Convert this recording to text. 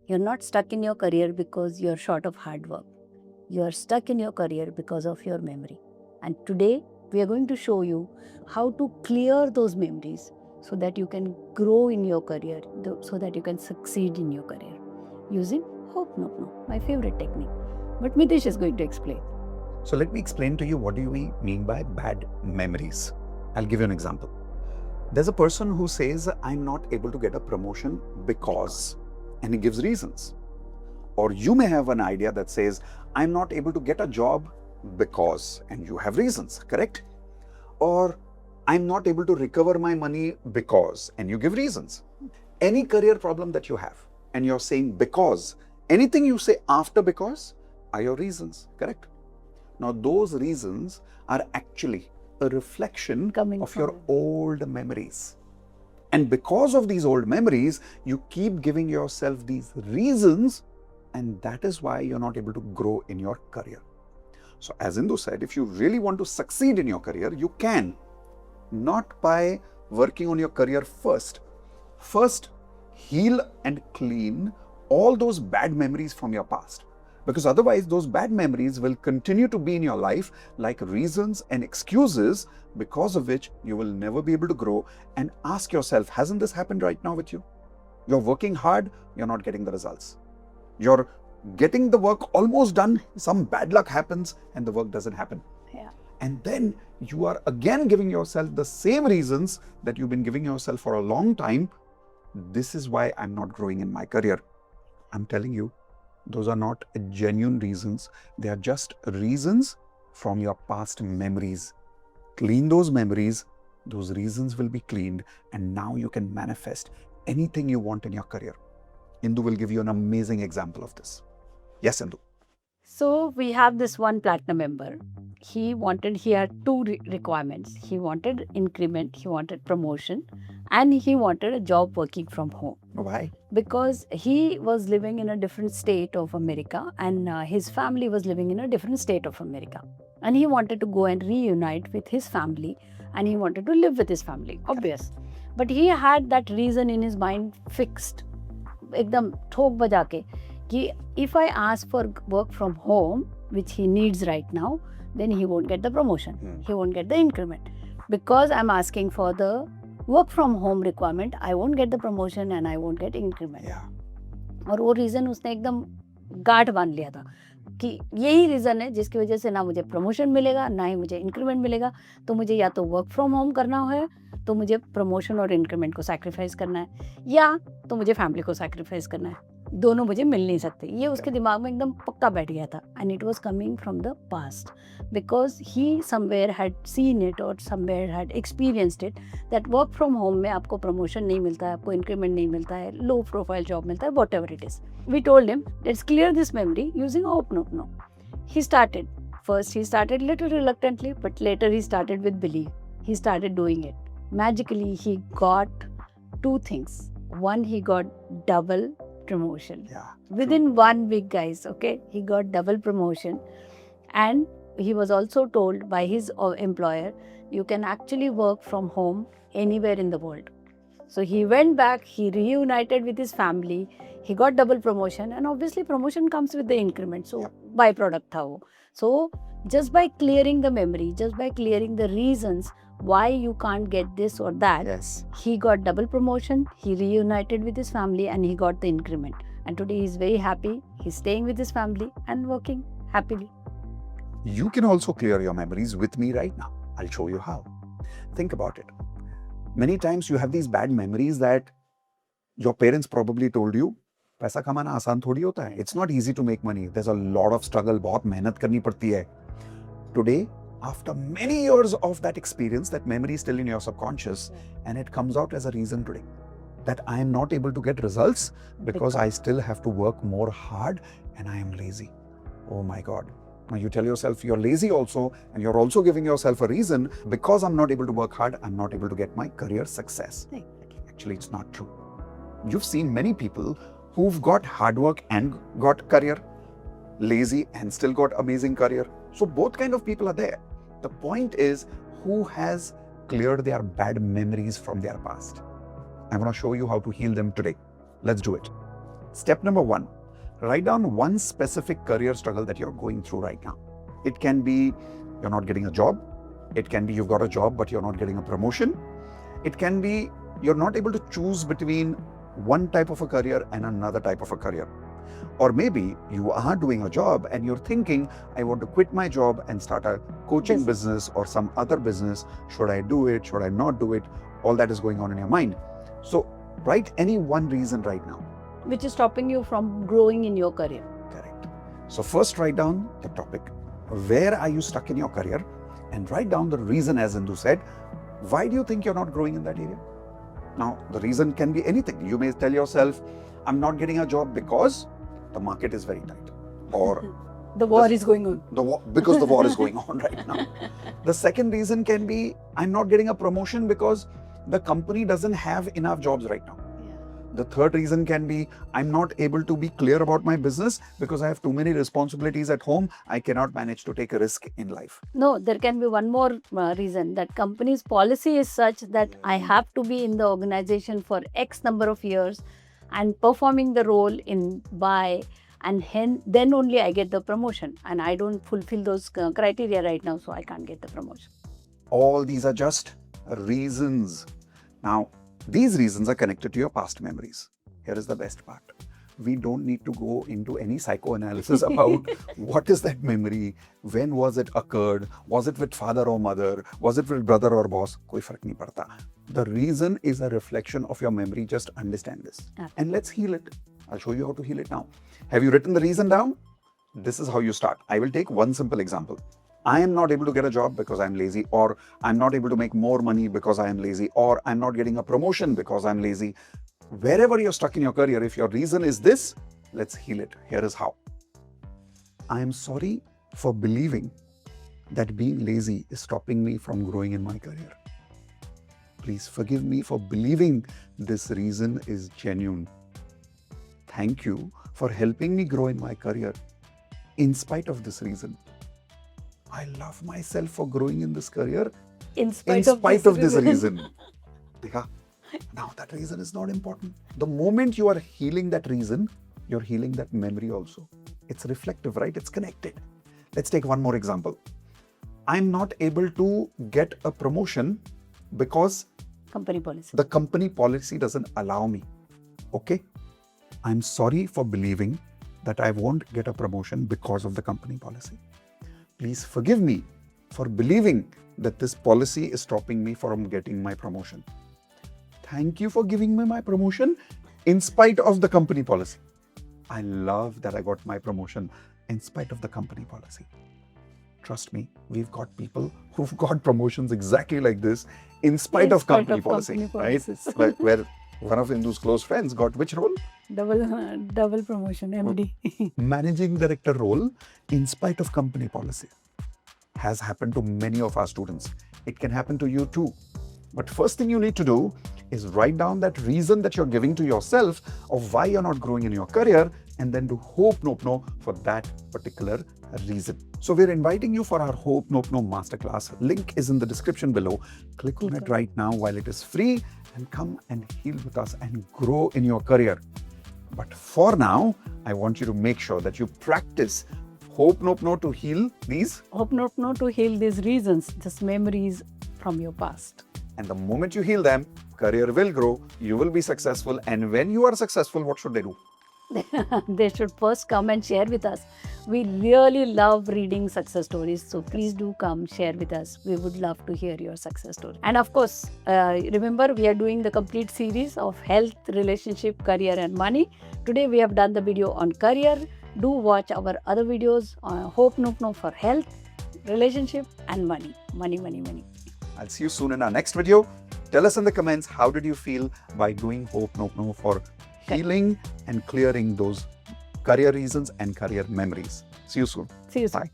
You're not stuck in your career because you're short of hard work. You're stuck in your career because of your memory. And today, we are going to show you how to clear those memories so that you can grow in your career, so that you can succeed in your career using Hope No No, my favorite technique. But Mitesh is going to explain. So let me explain to you what do we mean by bad memories. I'll give you an example. There's a person who says, I'm not able to get a promotion because, and he gives reasons. Or you may have an idea that says, I'm not able to get a job because, and you have reasons, correct? Or I'm not able to recover my money because, and you give reasons. Any career problem that you have, and you're saying because, anything you say after because are your reasons, correct? Now, those reasons are actually a reflection of your old memories. And because of these old memories, you keep giving yourself these reasons, and that is why you're not able to grow in your career. So, as Indu said, if you really want to succeed in your career, you can. Not by working on your career first. First, heal and clean all those bad memories from your past. Because otherwise, those bad memories will continue to be in your life like reasons and excuses, because of which you will never be able to grow. And ask yourself, hasn't this happened right now with you? You're working hard, you're not getting the results. You're getting the work almost done, some bad luck happens and the work doesn't happen. Yeah. And then you are again giving yourself the same reasons that you've been giving yourself for a long time. This is why I'm not growing in my career. I'm telling you, those are not genuine reasons. They are just reasons from your past memories. Clean those memories, those reasons will be cleaned, and now you can manifest anything you want in your career. Indu will give you an amazing example of this. Yes, Indu. So we have this one platinum member. He had two requirements. He wanted increment, he wanted promotion, and he wanted a job working from home. Why? Because he was living in a different state of America, and his family was living in a different state of America. And he wanted to go and reunite with his family, and he wanted to live with his family, obvious. But he had that reason in his mind fixed. एकदम ठोक बजा के कि if I ask for work from home, which he needs right now, then he won't get the promotion. He won't get the increment. Because I'm asking for the work from home requirement, I won't get the promotion and I won't get increment. Yeah. और वो reason उसने एकदम गांठ बांध लिया था कि यही रीज़न है जिसकी वजह से ना मुझे प्रमोशन मिलेगा ना ही मुझे इंक्रीमेंट मिलेगा, तो मुझे या तो वर्क फ्रॉम होम करना है, तो मुझे प्रमोशन और इंक्रीमेंट को सैक्रिफाइस करना है, या तो मुझे फैमिली को सैक्रिफाइस करना है. दोनों मुझे मिल नहीं सकते. ये उसके दिमाग में एकदम पक्का बैठ गया था. And it was coming from the past because he somewhere had seen it और somewhere had experienced it that work from home में आपको प्रमोशन नहीं मिलता है, आपको इंक्रीमेंट नहीं मिलता है, लो प्रोफाइल जॉब मिलता है, whatever it is. We told him let's clear this memory using hope no no. He started. First, he started little reluctantly, but later he started with belief. He started doing it. Magically, he got two things. One, he got double promotion. Yeah. Within 1 week, guys, okay? He got double promotion. And he was also told by his employer, you can actually work from home anywhere in the world. So he went back, he reunited with his family, he got double promotion, and obviously promotion comes with the increment. So byproduct tha wo. So just by clearing the memory, just by clearing the reasons why you can't get this or that, Yes. he got double promotion, he reunited with his family, and he got the increment. And today he's very happy, he's staying with his family and working happily. You can also clear your memories with me right now. I'll show you how. Think about it. Many times you have these bad memories that your parents probably told you, पैसा कमाना आसान थोड़ी होता है. It's not easy to make money. There's a lot of struggle. बहुत मेहनत करनी पड़ती है. Today, after many years of that experience, that memory is still in your subconscious, and it comes out as a reason today that I am not able to get results because I still have to work more hard and I am lazy. Oh my God. Now you tell yourself you're lazy also, and you're also giving yourself a reason because I'm not able to work hard, I'm not able to get my career success. Actually, it's not true. You've seen many people who've got hard work and got career, lazy and still got amazing career. So both kind of people are there. The point is who has cleared their bad memories from their past. I'm going to show you how to heal them today. Let's do it. Step number 1, write down one specific career struggle that you're going through right now. It can be you're not getting a job. It can be you've got a job but you're not getting a promotion. It can be you're not able to choose between one type of a career and another type of a career. Or maybe you are doing a job and you're thinking, I want to quit my job and start a coaching business or some other business. Should I do it? Should I not do it? All that is going on in your mind. So write any one reason right now. Which is stopping you from growing in your career. Correct. So first write down the topic. Where are you stuck in your career? And write down the reason, as Indu said. Why do you think you're not growing in that area? Now, the reason can be anything. You may tell yourself, I'm not getting a job because the market is very tight. Or the war is going on. Because the war is going on right now. The second reason can be, I'm not getting a promotion because the company doesn't have enough jobs right now. The third reason can be, I'm not able to be clear about my business because I have too many responsibilities at home. I cannot manage to take a risk in life. No, there can be one more reason, that company's policy is such that I have to be in the organization for X number of years and performing the role in by, and then only I get the promotion, and I don't fulfill those criteria right now, so I can't get the promotion. All these are just reasons. Now, these reasons are connected to your past memories. Here is the best part. We don't need to go into any psychoanalysis about what is that memory, when was it occurred, was it with father or mother, was it with brother or boss, koi fark nahi padta. The reason is a reflection of your memory, just understand this. And let's heal it. I'll show you how to heal it now. Have you written the reason down? This is how you start. I will take one simple example. I am not able to get a job because I'm lazy, or I'm not able to make more money because I am lazy, or I'm not getting a promotion because I'm lazy. Wherever you're stuck in your career, if your reason is this, let's heal it. Here is how. I am sorry for believing that being lazy is stopping me from growing in my career. Please forgive me for believing this reason is genuine. Thank you for helping me grow in my career in spite of this reason. I love myself for growing in this career in spite of this reason. Now that reason is not important. The moment you are healing that reason, you're healing that memory also. It's reflective, right? It's connected. Let's take one more example. I'm not able to get a promotion because the company policy doesn't allow me. Okay? I'm sorry for believing that I won't get a promotion because of the company policy. Please forgive me for believing that this policy is stopping me from getting my promotion. Thank you for giving me my promotion in spite of the company policy. I love that I got my promotion in spite of the company policy. Trust me, we've got people who've got promotions exactly like this in spite of company policy, right? Where one of Indu's close friends got which role? Double promotion, MD. Managing director role in spite of company policy. Has happened to many of our students. It can happen to you too. But first thing you need to do is write down that reason that you're giving to yourself of why you're not growing in your career, and then do Hope Nope No for that particular reason. So we're inviting you for our Hope Nope No masterclass. Link is in the description below. Click on it right now while it is free and come and heal with us and grow in your career. But for now, I want you to make sure that you practice Hope Nope No to heal these. Hope Nope No to heal these reasons, just memories from your past. And the moment you heal them, career will grow, you will be successful. And when you are successful, what should they do? They should first come and share with us. We really love reading success stories. So please do come share with us. We would love to hear your success story. And of course, remember we are doing the complete series of health, relationship, career and money. Today we have done the video on career. Do watch our other videos on Hope Nope No for health, relationship and money. Money, money, money. I'll see you soon in our next video. Tell us in the comments, how did you feel by doing Hope Nope No for healing and clearing those career reasons and career memories. See you soon. See you soon. Bye.